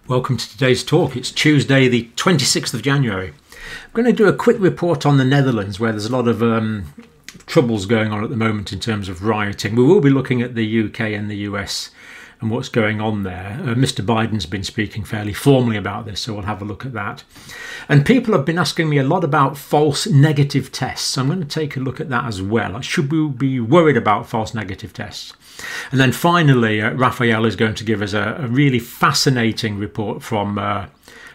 Welcome to today's talk. It's Tuesday the 26th of January. I'm going to do a quick report on the Netherlands, where there's a lot of troubles going on at the moment in terms of rioting. We will be looking at the UK and the US and what's going on there. Mr. Biden's been speaking fairly formally about this, so we'll have a look at that. And people have been asking me a lot about false negative tests, so I'm going to take a look at that as well. Should we be worried about false negative tests? And then finally, Raphael is going to give us a really fascinating report from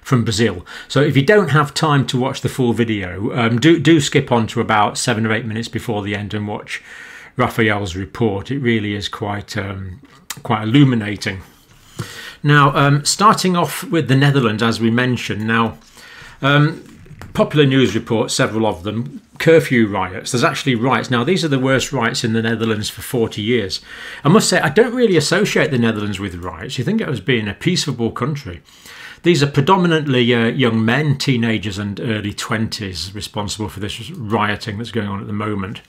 Brazil. So if you don't have time to watch the full video, do skip on to about 7 or 8 minutes before the end and watch Raphael's report. It really is quite illuminating. Now, starting off with the Netherlands, as we mentioned. Now, popular news reports, several of them, curfew riots. There's actually riots. Now, these are the worst riots in the Netherlands for 40 years. I must say, I don't really associate the Netherlands with riots. You think it as being a peaceable country. These are predominantly young men, teenagers and early 20s responsible for this rioting that's going on at the moment.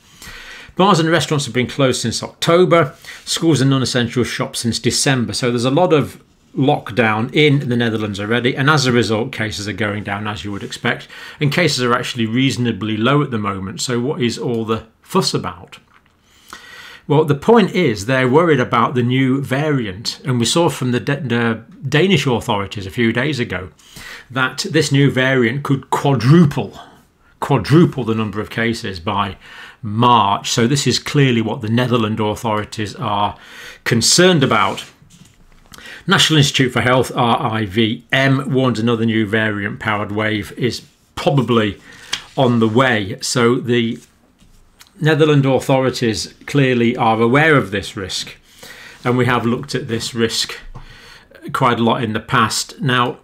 Bars and restaurants have been closed since October. Schools and non-essential shops since December. So there's a lot of lockdown in the Netherlands already, and as a result cases are going down, as you would expect, and cases are actually reasonably low at the moment. So what is all the fuss about? Well, the point is they're worried about the new variant, and we saw from the Danish authorities a few days ago that this new variant could quadruple the number of cases by March. So this is clearly what the Netherlands authorities are concerned about. National Institute for Health, RIVM, warns another new variant-powered wave is probably on the way. So the Netherlands authorities clearly are aware of this risk, and we have looked at this risk quite a lot in the past. Now,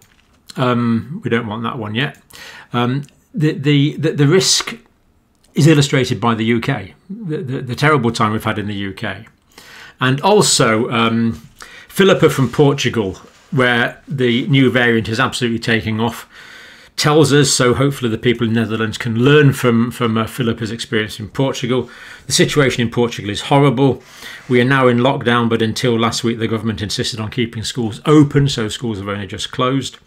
we don't want that one yet. The risk is illustrated by the UK, the terrible time we've had in the UK, and also Filipa from Portugal, where the new variant is absolutely taking off, tells us, so hopefully the people in the Netherlands can learn from Filipa's experience in Portugal. The situation in Portugal is horrible. We are now in lockdown, but until last week the government insisted on keeping schools open, so schools have only just closed.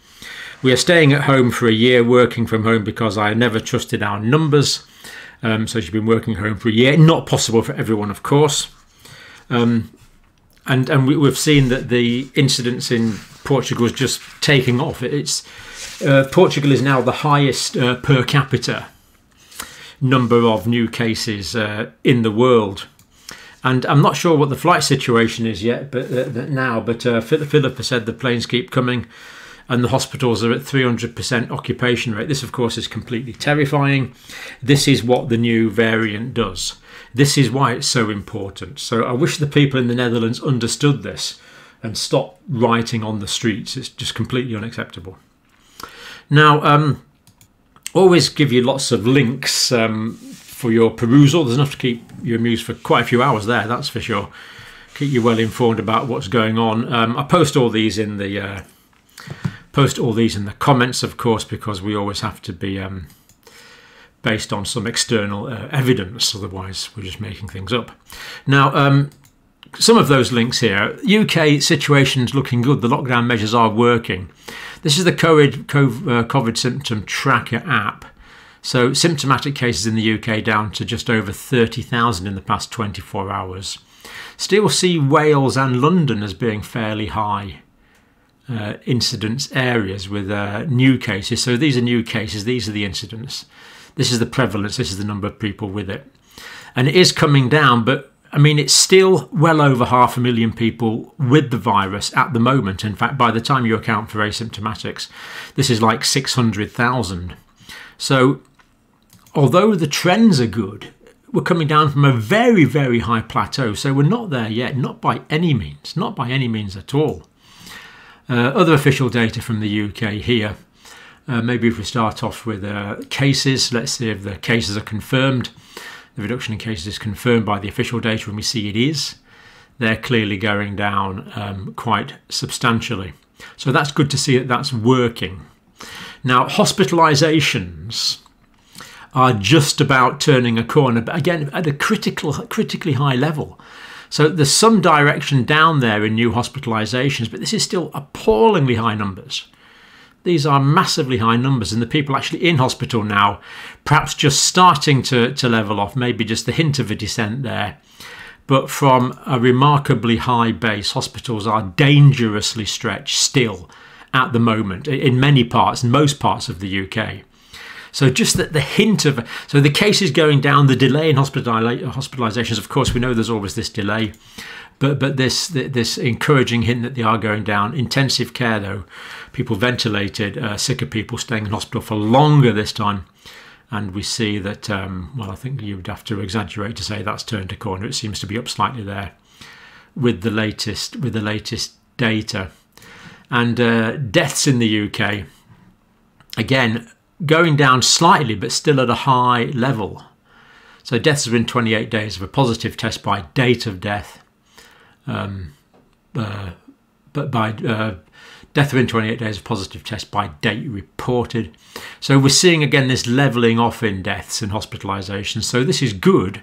We are staying at home for a year, working from home, because I never trusted our numbers. So she's been working at home for a year. Not possible for everyone, of course. And we've seen that the incidence in Portugal is just taking off. Portugal is now the highest per capita number of new cases in the world. And I'm not sure what the flight situation is yet, but Filipa said the planes keep coming and the hospitals are at 300% occupation rate. This, of course, is completely terrifying. This is what the new variant does. This is why it's so important. So I wish the people in the Netherlands understood this and stopped rioting on the streets. It's just completely unacceptable. Now, always give you lots of links for your perusal. There's enough to keep you amused for quite a few hours there, that's for sure. Keep you well informed about what's going on. I post all these in the comments, of course, because we always have to be based on some external evidence, otherwise we're just making things up. Now, some of those links here. UK situation's looking good. The lockdown measures are working. This is the COVID symptom tracker app. So symptomatic cases in the UK down to just over 30,000 in the past 24 hours. Still see Wales and London as being fairly high incidence areas with new cases. So these are new cases, these are the incidents. This is the prevalence, this is the number of people with it. And it is coming down, but I mean, it's still well over 500,000 people with the virus at the moment. In fact, by the time you account for asymptomatics, this is like 600,000. So although the trends are good, we're coming down from a very, very high plateau. So we're not there yet, not by any means at all. Other official data from the UK here. Maybe if we start off with cases, let's see if the cases are confirmed. The reduction in cases is confirmed by the official data, and we see it is. They're clearly going down quite substantially. So that's good to see that that's working. Now, hospitalisations are just about turning a corner, but again, at a critically high level. So there's some direction down there in new hospitalisations, but this is still appallingly high numbers. These are massively high numbers, and the people actually in hospital now, perhaps just starting to level off, maybe just the hint of a descent there. But from a remarkably high base, hospitals are dangerously stretched still at the moment in many parts, most parts of the UK. So just the hint of, so the cases going down, the delay in hospitalisations, of course, we know there's always this delay, but this encouraging hint that they are going down. Intensive care, though, people ventilated, sicker people staying in hospital for longer this time. And we see that, well, I think you would have to exaggerate to say that's turned a corner. It seems to be up slightly there with the latest data. And deaths in the UK, again, going down slightly, but still at a high level. So deaths within 28 days of a positive test by date of death. But by death within 28 days of positive test by date reported. So we're seeing again this levelling off in deaths and hospitalisations. So this is good.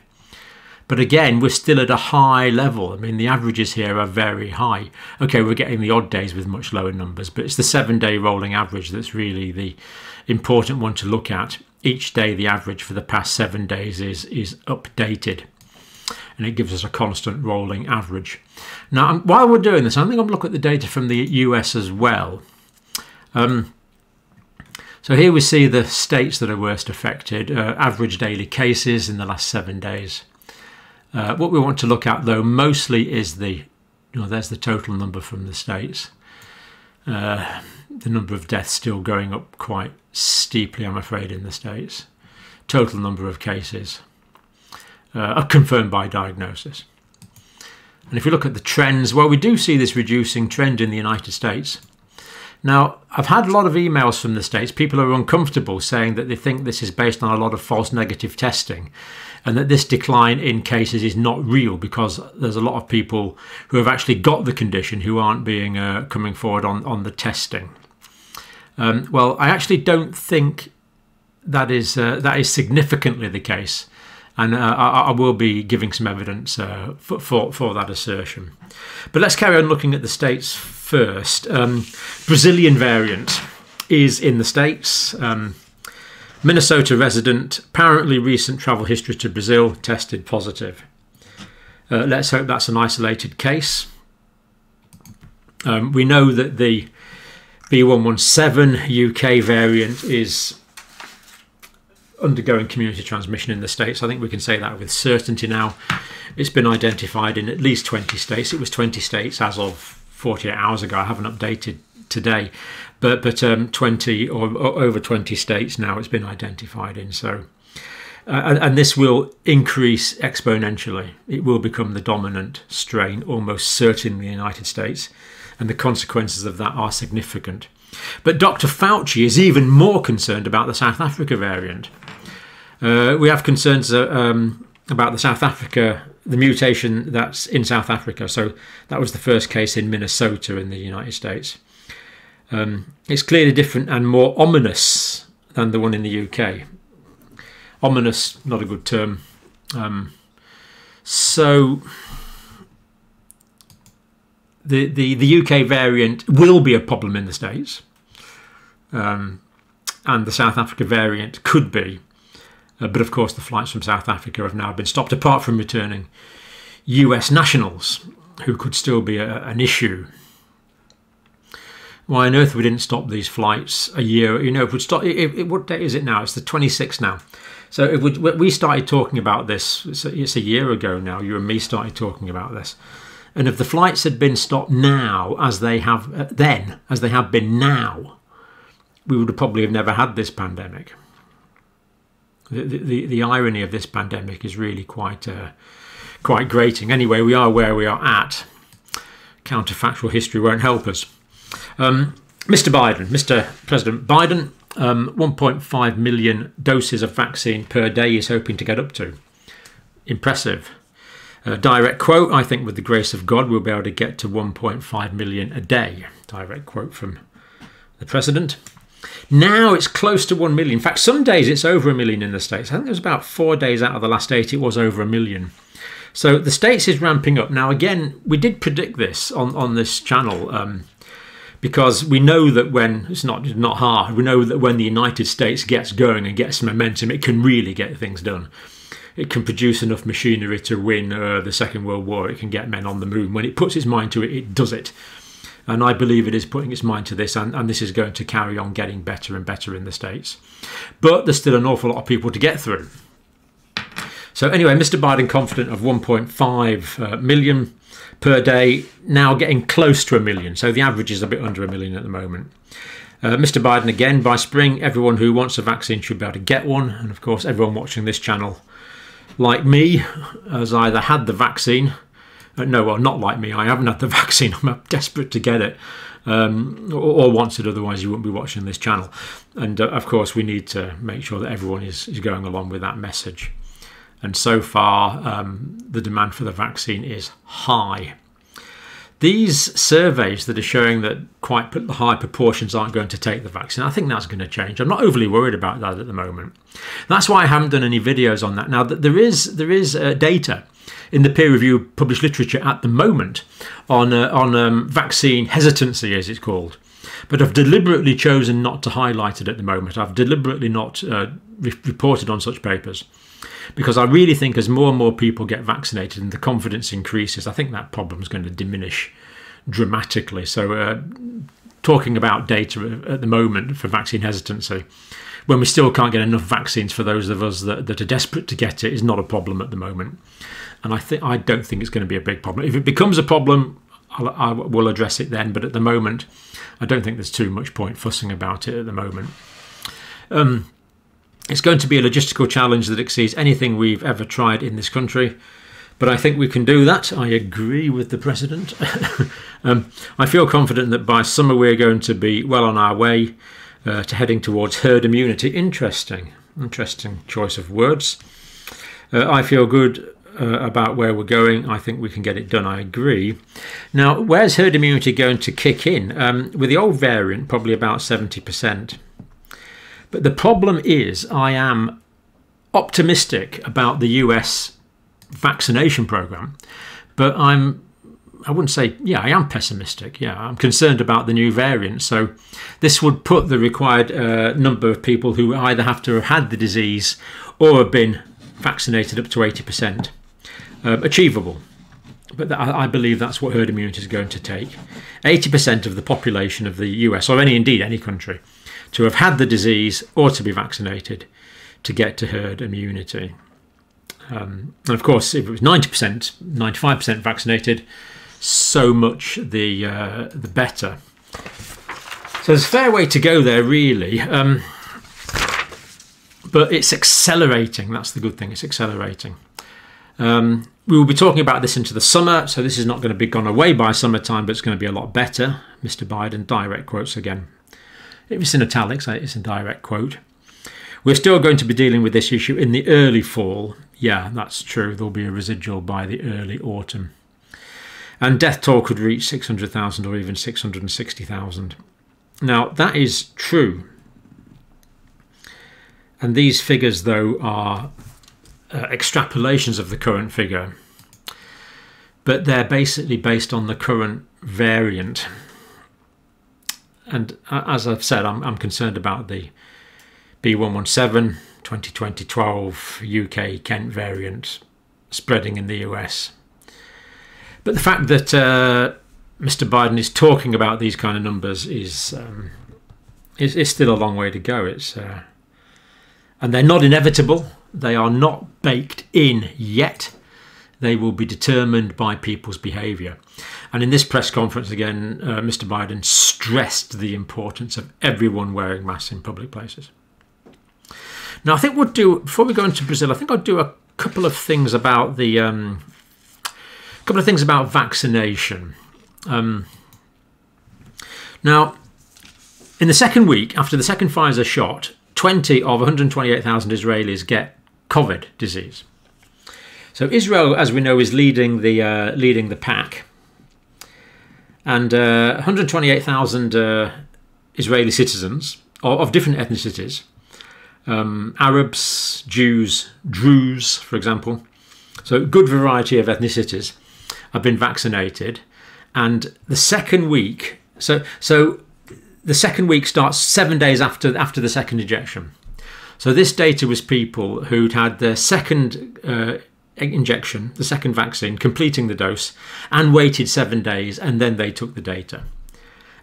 But again, we're still at a high level. I mean, the averages here are very high. Okay, we're getting the odd days with much lower numbers, but it's the 7-day rolling average that's really the important one to look at. Each day, the average for the past 7 days is updated, and it gives us a constant rolling average. Now, while we're doing this, I think I'll look at the data from the US as well. So here we see the states that are worst affected, average daily cases in the last 7 days. What we want to look at, though, mostly is there's the total number from the states. The number of deaths still going up quite steeply, I'm afraid, in the states. Total number of cases are confirmed by diagnosis. And if we look at the trends, well, we do see this reducing trend in the United States. Now, I've had a lot of emails from the States. People are uncomfortable, saying that they think this is based on a lot of false negative testing, and that this decline in cases is not real because there's a lot of people who have actually got the condition who aren't being coming forward on the testing. Well, I actually don't think that is significantly the case, and I will be giving some evidence for that assertion. But let's carry on looking at the states first. Brazilian variant is in the States. Minnesota resident, apparently recent travel history to Brazil, tested positive. Let's hope that's an isolated case. We know that the B117 UK variant is undergoing community transmission in the States. I think we can say that with certainty now. It's been identified in at least 20 states. It was 20 states as of 48 hours ago. I haven't updated today, but 20 or over 20 states now it's been identified in. So and this will increase exponentially. It will become the dominant strain almost certainly in the United States, and the consequences of that are significant. But Dr. Fauci is even more concerned about the South Africa variant. We have concerns about the mutation that's in South Africa. So that was the first case in Minnesota in the United States. It's clearly different and more ominous than the one in the UK. Ominous, not a good term. So the UK variant will be a problem in the States, and the South Africa variant could be. But of course, the flights from South Africa have now been stopped, apart from returning US nationals, who could still be an issue. Why on earth we didn't stop these flights a year? You know, if we'd stop, what date is it now? It's the 26th now. So if we started talking about this, it's a year ago now, you and me started talking about this. And if the flights had been stopped now, as they have then, as they have been now, we would have probably have never had this pandemic. The irony of this pandemic is really quite grating. Anyway, we are where we are at. Counterfactual history won't help us. Mr. President Biden, 1.5 million doses of vaccine per day he's hoping to get up to. Impressive. Direct quote, I think with the grace of God we'll be able to get to 1.5 million a day. Direct quote from the President. Now it's close to 1 million. In fact, some days it's over 1 million in the States. I think it was about 4 days out of the last 8 it was over 1 million. So the States is ramping up. Now, again, we did predict this on this channel because we know that when, it's not hard, we know that when the United States gets going and gets momentum, it can really get things done. It can produce enough machinery to win the Second World War. It can get men on the moon. When it puts its mind to it, it does it. And I believe it is putting its mind to this, and this is going to carry on getting better and better in the States. But there's still an awful lot of people to get through. So anyway, Mr. Biden confident of 1.5 million per day, now getting close to 1 million. So the average is a bit under 1 million at the moment. Mr. Biden again, by spring, everyone who wants a vaccine should be able to get one. And of course, everyone watching this channel, like me, has either had the vaccine. No, well, not like me. I haven't had the vaccine. I'm desperate to get it. Or wants it, otherwise you wouldn't be watching this channel. And of course, we need to make sure that everyone is going along with that message. And so far, the demand for the vaccine is high. These surveys that are showing that quite high proportions aren't going to take the vaccine, I think that's going to change. I'm not overly worried about that at the moment. That's why I haven't done any videos on that. Now, there is data in the peer-reviewed published literature at the moment on vaccine hesitancy, as it's called. But I've deliberately chosen not to highlight it at the moment. I've deliberately not reported on such papers, because I really think as more and more people get vaccinated and the confidence increases, I think that problem is going to diminish dramatically. So talking about data at the moment for vaccine hesitancy, when we still can't get enough vaccines for those of us that are desperate to get it, is not a problem at the moment. And I don't think it's going to be a big problem. If it becomes a problem, I will address it then. But at the moment, I don't think there's too much point fussing about it at the moment. It's going to be a logistical challenge that exceeds anything we've ever tried in this country. But I think we can do that. I agree with the President. I feel confident that by summer we're going to be well on our way to heading towards herd immunity. Interesting choice of words. I feel good about where we're going. I think we can get it done. I agree. Now, where's herd immunity going to kick in? With the old variant, probably about 70%. But the problem is, I am optimistic about the US vaccination program, but I wouldn't say, I am pessimistic. I'm concerned about the new variant. So this would put the required number of people who either have to have had the disease or have been vaccinated up to 80%. Achievable. But I believe that's what herd immunity is going to take. 80% of the population of the US, or indeed any country, to have had the disease or to be vaccinated to get to herd immunity. And of course, if it was 90%, 95% vaccinated, so much the better. So there's a fair way to go there, really. But it's accelerating. That's the good thing. It's accelerating. We will be talking about this into the summer, so this is not going to be gone away by summertime, but it's going to be a lot better. Mr. Biden, direct quotes again. If it's in italics, it's a direct quote. We're still going to be dealing with this issue in the early fall. Yeah, that's true. There'll be a residual by the early autumn. And death toll could reach 600,000 or even 660,000. Now, that is true. And these figures, though, are extrapolations of the current figure. But they're basically based on the current variant. And as I've said, I'm concerned about the B117 2020-12 UK Kent variant spreading in the US. But the fact that Mr. Biden is talking about these kind of numbers is still a long way to go. And they're not inevitable. They are not baked in yet. They will be determined by people's behaviour. And in this press conference again, Mr. Biden stressed the importance of everyone wearing masks in public places. Now, I think we'll do, before we go into Brazil, I think I'll do a couple of things about the vaccination. Now, in the second week after the second Pfizer shot, 20 of 128,000 Israelis get COVID disease. So Israel, as we know, is leading the pack, and 128,000 Israeli citizens of different ethnicities, Arabs, Jews, Druze, for example, So a good variety of ethnicities have been vaccinated, and the second week, so the second week starts 7 days after the second injection. So this data was people who'd had their second injection, the second vaccine, completing the dose, and waited 7 days, and then they took the data.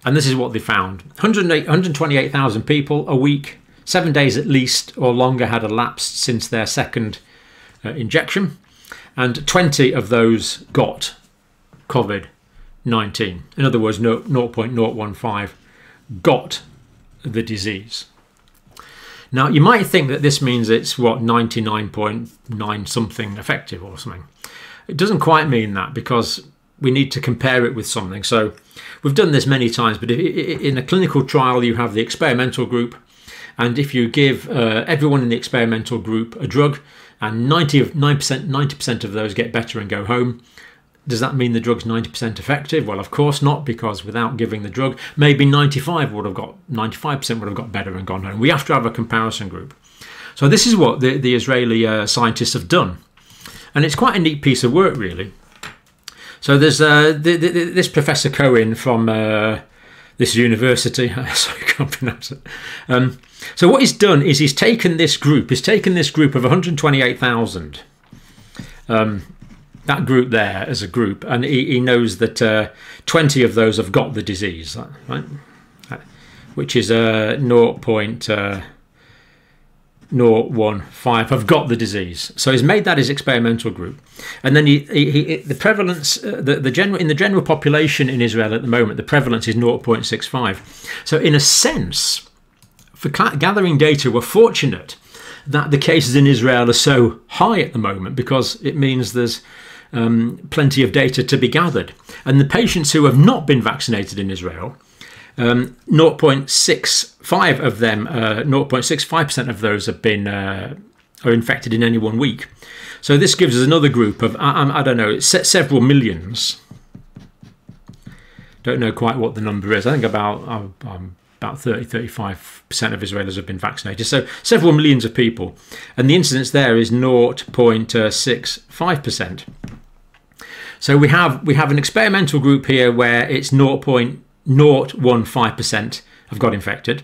And this is what they found. 128,000 people a week, 7 days at least or longer had elapsed since their second injection, and 20 of those got COVID-19. In other words, 0.015 got the disease. Now, you might think that this means it's, what, 99.9 something effective or something. It doesn't quite mean that, because we need to compare it with something. So we've done this many times, but in a clinical trial, you have the experimental group. And if you give everyone in the experimental group a drug, and 90% of those get better and go home, does that mean the drug's 90% effective? Well, of course not, because without giving the drug, maybe 95% would have got better and gone home. We have to have a comparison group. So this is what the Israeli scientists have done. And it's quite a neat piece of work, really. So there's this Professor Cohen from this university. Sorry, I can't pronounce it. So what he's done is he's taken this group of 128,000. That group there as a group, and he knows that 20 of those have got the disease, right? Which is 0.015 have got the disease. So he's made that his experimental group, and then the prevalence, in the general population in Israel at the moment, the prevalence is 0.65. So in a sense, for gathering data, we're fortunate that the cases in Israel are so high at the moment, because it means there's plenty of data to be gathered. And the patients who have not been vaccinated in Israel, 0.65 of them, 0.65% of those have been are infected in any 1 week. So this gives us another group of I don't know, several millions. Don't know quite what the number is. I think about 30-35% of Israelis have been vaccinated. So several millions of people, and the incidence there is 0.65%. So we have an experimental group here where it's 0.015% have got infected,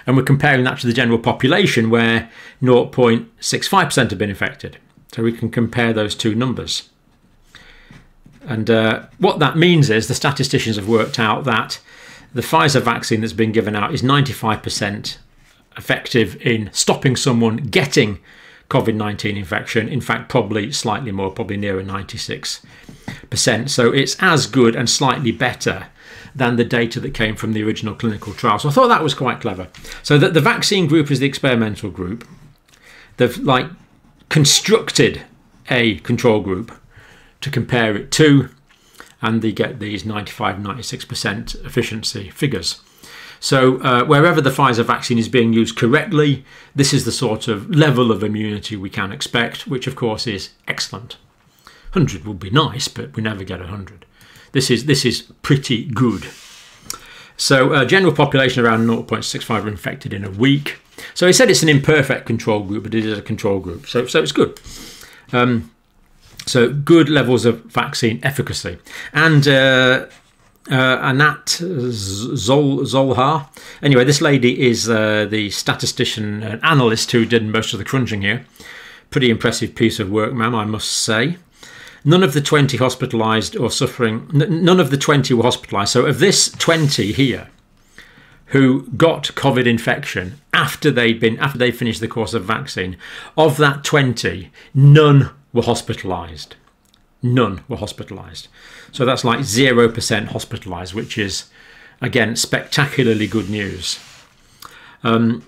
and we're comparing that to the general population where 0.65% have been infected. So we can compare those two numbers. And what that means is the statisticians have worked out that the Pfizer vaccine that's been given out is 95% effective in stopping someone getting COVID-19 infection. In fact, probably slightly more, probably nearer 96%. So it's as good and slightly better than the data that came from the original clinical trial. So I thought that was quite clever. So that the vaccine group is the experimental group. They've constructed a control group to compare it to, and they get these 95-96% efficiency figures. So wherever the Pfizer vaccine is being used correctly, this is the sort of level of immunity we can expect, which of course is excellent. 100 would be nice, but we never get 100. This is pretty good. So general population around 0.65 are infected in a week. So he said it's an imperfect control group, but it is a control group. So it's good. So good levels of vaccine efficacy. And Anat Zolhar. Anyway, this lady is the statistician and analyst who did most of the crunching here. Pretty impressive piece of work, ma'am, I must say. None of the 20 hospitalised or suffering, none of the 20 were hospitalised. So of this 20 here who got COVID infection after they finished the course of vaccine, of that 20, none were hospitalised. None were hospitalised. So that's like 0% hospitalised, which is, again, spectacularly good news. And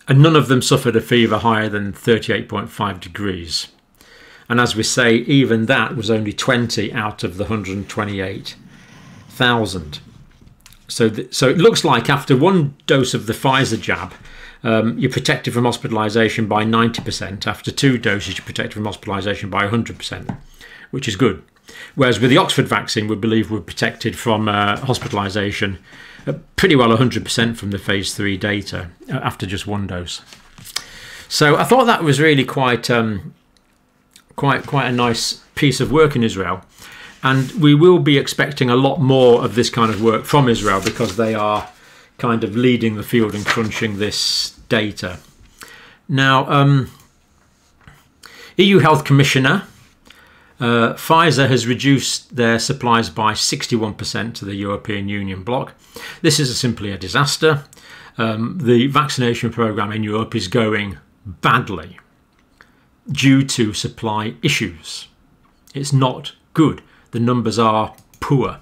none of them suffered a fever higher than 38.5 degrees. And as we say, even that was only 20 out of the 128,000. So it looks like after one dose of the Pfizer jab, you're protected from hospitalisation by 90%. After 2 doses, you're protected from hospitalisation by 100%, which is good. Whereas with the Oxford vaccine, we believe we're protected from hospitalisation pretty well 100% from the phase 3 data after just 1 dose. So I thought that was really quite quite a nice piece of work in Israel. And we will be expecting a lot more of this kind of work from Israel because they are kind of leading the field and crunching this data. Now, EU Health Commissioner, Pfizer has reduced their supplies by 61% to the European Union bloc. This is simply a disaster. The vaccination programme in Europe is going badly due to supply issues. It's not good. The numbers are poor.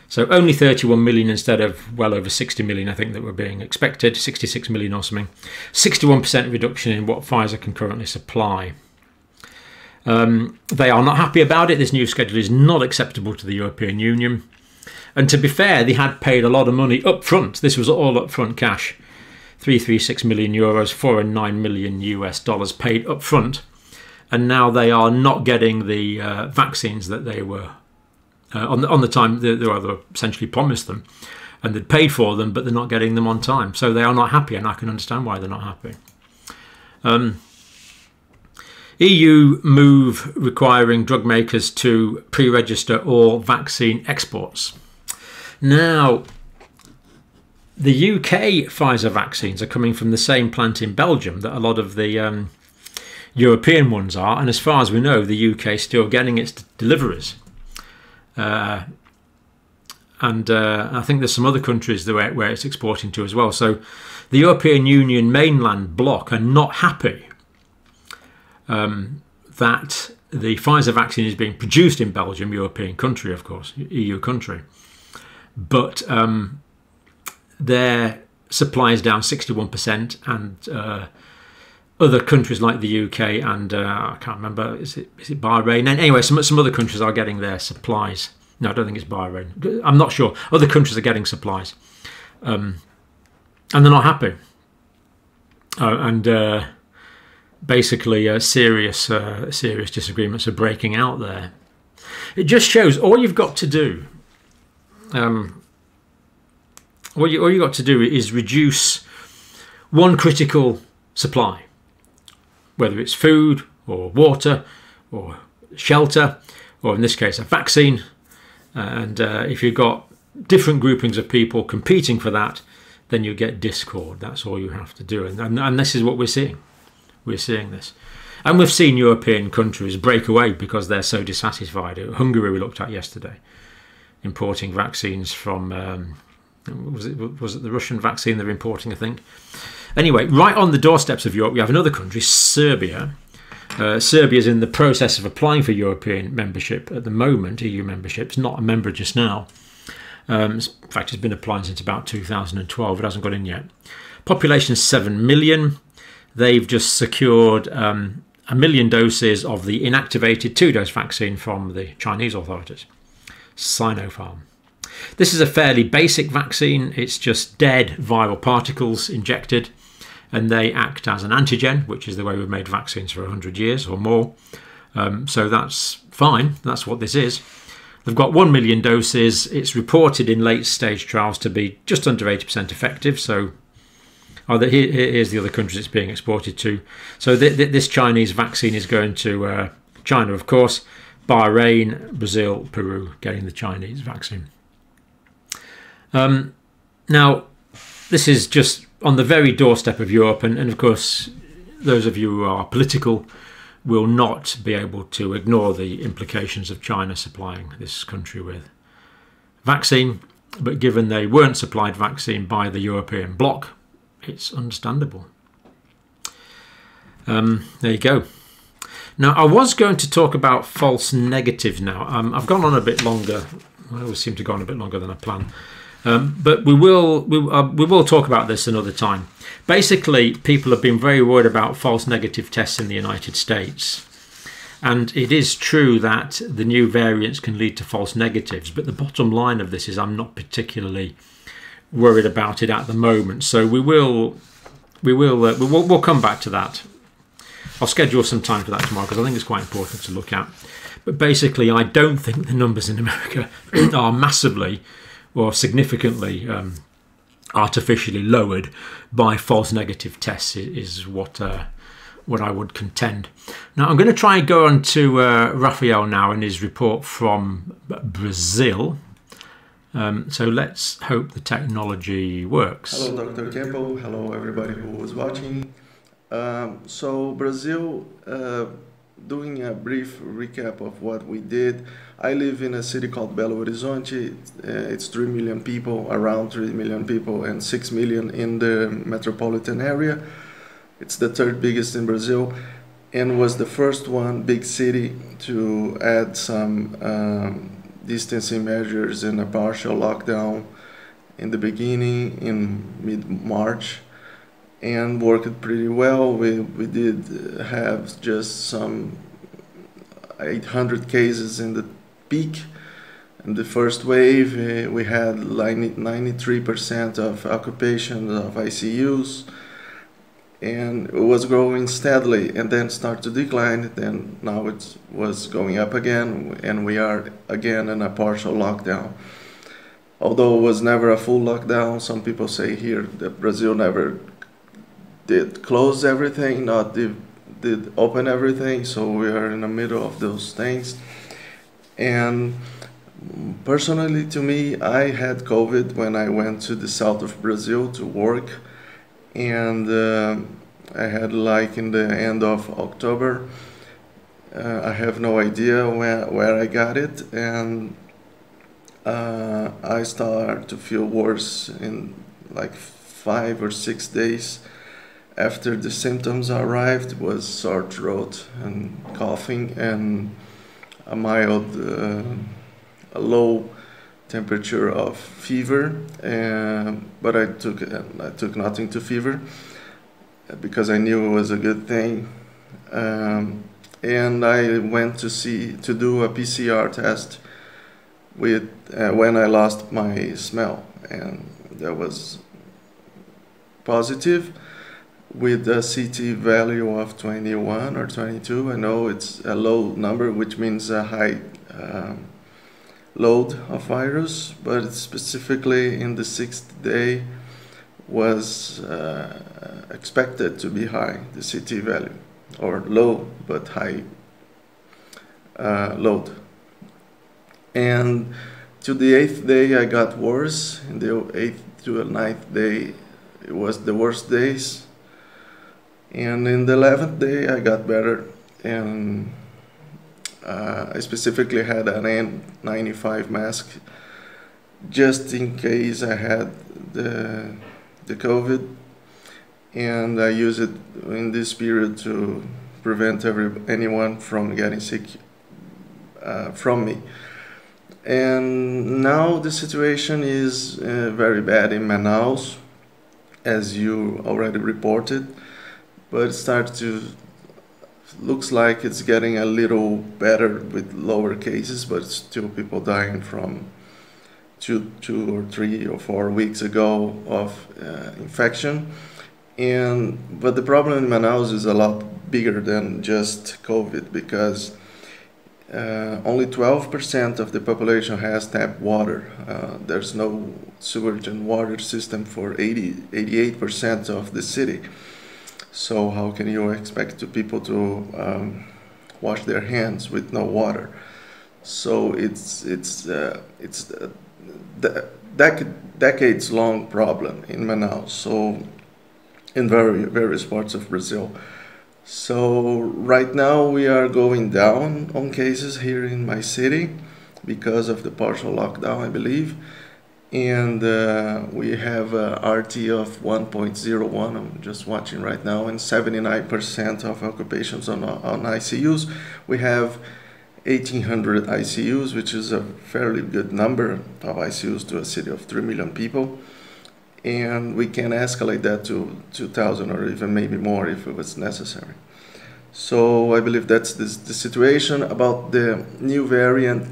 So only 31 million instead of well over 60 million, I think, that were being expected, 66 million or something. 61% reduction in what Pfizer can currently supply. They are not happy about it. This new schedule is not acceptable to the European Union. And to be fair, they had paid a lot of money up front. This was all up front cash. 336 million euros, 409 million US dollars paid up front. And now they are not getting the vaccines that they were on the time they were essentially promised them, and they'd paid for them, but they're not getting them on time. So they are not happy, and I can understand why they're not happy. EU move requiring drug makers to pre-register all vaccine exports. Now, the UK Pfizer vaccines are coming from the same plant in Belgium that a lot of the European ones are, and as far as we know, the UK is still getting its deliveries. And I think there's some other countries where it's exporting to as well. So the European Union mainland bloc are not happy that the Pfizer vaccine is being produced in Belgium, European country, of course, EU country, but their supply is down 61%, and other countries like the UK and I can't remember, is it Bahrain? And anyway, some other countries are getting their supplies. No, I don't think it's Bahrain. I'm not sure. Other countries are getting supplies, and they're not happy. And basically, serious disagreements are breaking out there. It just shows all you've got to do. All you got to do is reduce one critical supply, whether it's food or water or shelter, or in this case a vaccine. And if you've got different groupings of people competing for that, then you get discord. That's all you have to do. And this is what we're seeing. We're seeing this. And we've seen European countries break away because they're so dissatisfied. Hungary we looked at yesterday, importing vaccines from, was it the Russian vaccine they're importing, I think? Anyway, right on the doorsteps of Europe, we have another country, Serbia. Serbia is in the process of applying for European membership at the moment, EU membership. It's not a member just now. In fact, it's been applying since about 2012. It hasn't got in yet. Population is 7 million. They've just secured 1 million doses of the inactivated 2-dose vaccine from the Chinese authorities, Sinopharm. This is a fairly basic vaccine. It's just dead viral particles injected, and they act as an antigen, which is the way we've made vaccines for 100 years or more. So that's fine. That's what this is. They've got 1 million doses. It's reported in late stage trials to be just under 80% effective. So here's the other countries it's being exported to. So this Chinese vaccine is going to China, of course, Bahrain, Brazil, Peru, getting the Chinese vaccine. Now, this is just on the very doorstep of Europe, and of course, those of you who are political will not be able to ignore the implications of China supplying this country with vaccine. But given they weren't supplied vaccine by the European bloc, it's understandable. There you go. Now, I was going to talk about false negatives now. I've gone on a bit longer. I always seem to go on a bit longer than I plan. But we will talk about this another time. Basically, people have been very worried about false negative tests in the United States. And it is true that the new variants can lead to false negatives. But the bottom line of this is I'm not particularly worried about it at the moment. So we'll come back to that. I'll schedule some time for that tomorrow because I think it's quite important to look at. But basically, I don't think the numbers in America are massively or significantly artificially lowered by false negative tests is what what I would contend. Now I'm going to try and go on to Raphael now and his report from Brazil. So let's hope the technology works. Hello, Dr. Campbell. Hello, everybody who was watching. So Brazil, doing a brief recap of what we did. I live in a city called Belo Horizonte. It's 3 million people, around 3 million people, and 6 million in the metropolitan area. It's the third biggest in Brazil, and was the first one big city to add some distancing measures and a partial lockdown in the beginning, in mid-March, and worked pretty well. We did have just some 800 cases in the peak. In the first wave, we had 93% of occupation of ICUs, and it was growing steadily and then start to decline. Then now it was going up again, and we are again in a partial lockdown. Although it was never a full lockdown, some people say here that Brazil never did close everything, not did open everything, so we are in the middle of those things. And personally, to me, I had COVID when I went to the south of Brazil to work, and I had like in the end of October. I have no idea where I got it, and I started to feel worse in like 5 or 6 days after the symptoms arrived. It was sore throat and coughing and a mild, a low temperature of fever, but I took nothing to fever because I knew it was a good thing, and I went to do a PCR test with when I lost my smell, and that was positive with a CT value of 21 or 22. I know it's a low number, which means a high load of virus, but specifically in the 6th day was expected to be high, the CT value, or low but high load. And to the 8th day I got worse. In the 8th to the 9th day it was the worst days, and in the 11th day I got better, and I specifically had an N95 mask just in case I had the COVID, and I use it in this period to prevent anyone from getting sick from me. And now the situation is very bad in Manaus, as you already reported, but looks like it's getting a little better with lower cases, but still people dying from 2 or 3 or 4 weeks ago of infection. But the problem in Manaus is a lot bigger than just COVID, because only 12% of the population has tap water. There's no sewage and water system for 88% of the city. So how can you expect people to wash their hands with no water? So it's decades-long problem in Manaus. So in various parts of Brazil. So right now we are going down on cases here in my city because of the partial lockdown, I believe. And we have a RT of 1.01, I'm just watching right now, and 79% of occupations on ICUs. We have 1,800 ICUs, which is a fairly good number of ICUs to a city of 3 million people. And we can escalate that to 2,000 or even maybe more if it was necessary. So I believe that's the situation. About the new variant,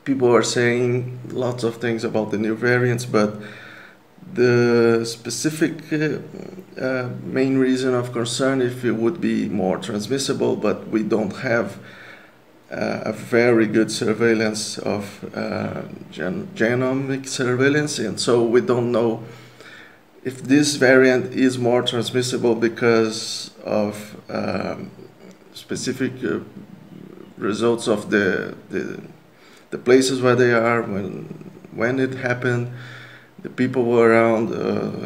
people are saying lots of things about the new variants, but the specific main reason of concern if it would be more transmissible, but we don't have a very good surveillance of genomic surveillance, and so we don't know if this variant is more transmissible because of specific results of the places where they are, when it happened, the people were around,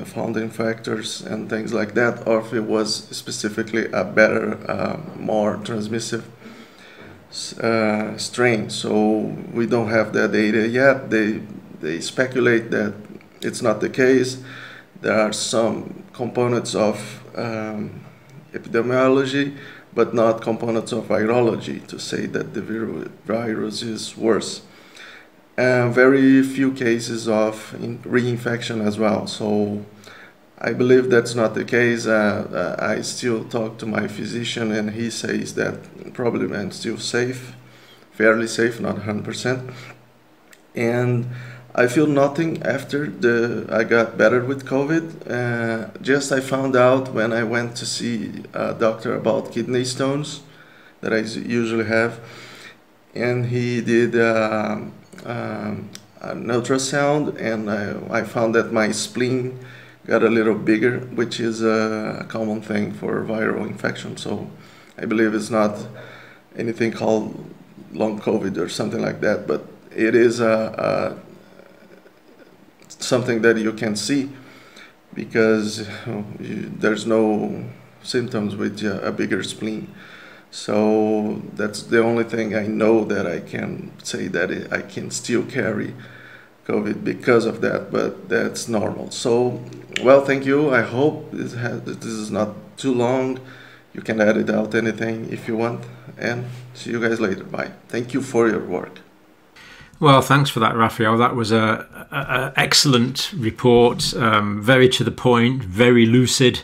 found infectors and things like that, or if it was specifically a better, more transmissive strain. So we don't have that data yet. They speculate that it's not the case. There are some components of epidemiology, but not components of virology to say that the virus is worse. Very few cases of reinfection as well. So I believe that's not the case. I still talk to my physician, and he says that probably I'm still safe, fairly safe, not 100%. And I feel nothing after I got better with COVID. Just I found out when I went to see a doctor about kidney stones that I usually have, and he did an ultrasound, and I found that my spleen got a little bigger, which is a common thing for viral infection. So I believe it's not anything called long COVID or something like that, but it is something that you can see because there's no symptoms with a bigger spleen. So that's the only thing I know that I can say that I can still carry COVID because of that, but that's normal. So, well, thank you. I hope this is not too long. You can edit out anything if you want, and see you guys later. Bye. Thank you for your work. Well, thanks for that, Raphael. That was a excellent report, very to the point, very lucid,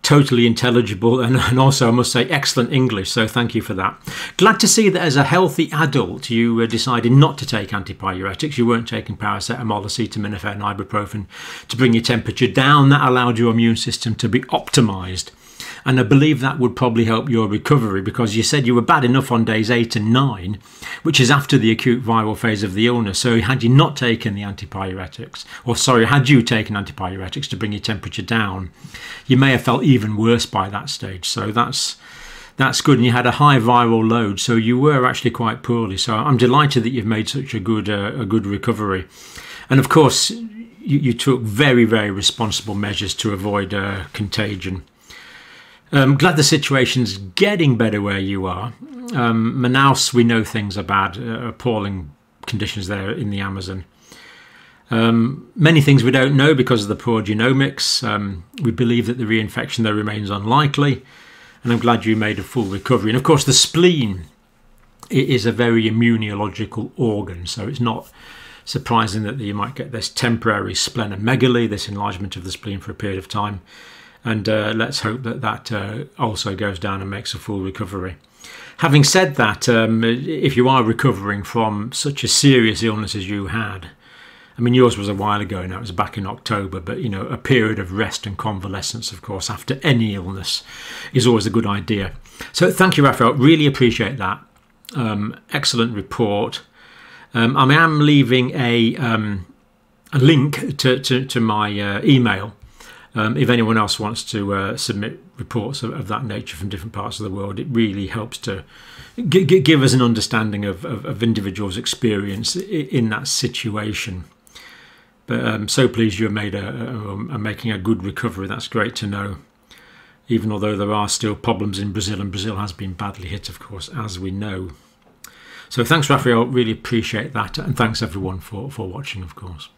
totally intelligible, and also, I must say, excellent English. So thank you for that. Glad to see that as a healthy adult, you decided not to take antipyretics. You weren't taking paracetamol, acetaminophen, ibuprofen to bring your temperature down. That allowed your immune system to be optimized. And I believe that would probably help your recovery, because you said you were bad enough on days 8 and 9, which is after the acute viral phase of the illness. So had you not taken the antipyretics, or sorry, had you taken antipyretics to bring your temperature down, you may have felt even worse by that stage. So that's good. And you had a high viral load, so you were actually quite poorly. So I'm delighted that you've made such a good recovery. And of course, you took very, very responsible measures to avoid contagion. Glad the situation's getting better where you are. Manaus, we know things are bad, appalling conditions there in the Amazon. Many things we don't know because of the poor genomics. We believe that the reinfection though remains unlikely, and I'm glad you made a full recovery. And of course the spleen is a very immunological organ, so it's not surprising that you might get this temporary splenomegaly, this enlargement of the spleen for a period of time. And let's hope that that also goes down and makes a full recovery. Having said that, if you are recovering from such a serious illness as you had, I mean, yours was a while ago now, it was back in October, but, you know, a period of rest and convalescence, of course, after any illness is always a good idea. So thank you, Raphael. Really appreciate that. Excellent report. I am leaving a link to my email. If anyone else wants to submit reports of that nature from different parts of the world, it really helps to give us an understanding of individuals' experience in that situation. But I'm so pleased you're making a good recovery. That's great to know, even although there are still problems in Brazil, and Brazil has been badly hit, of course, as we know. So thanks, Raphael. Really appreciate that. And thanks, everyone, for watching, of course.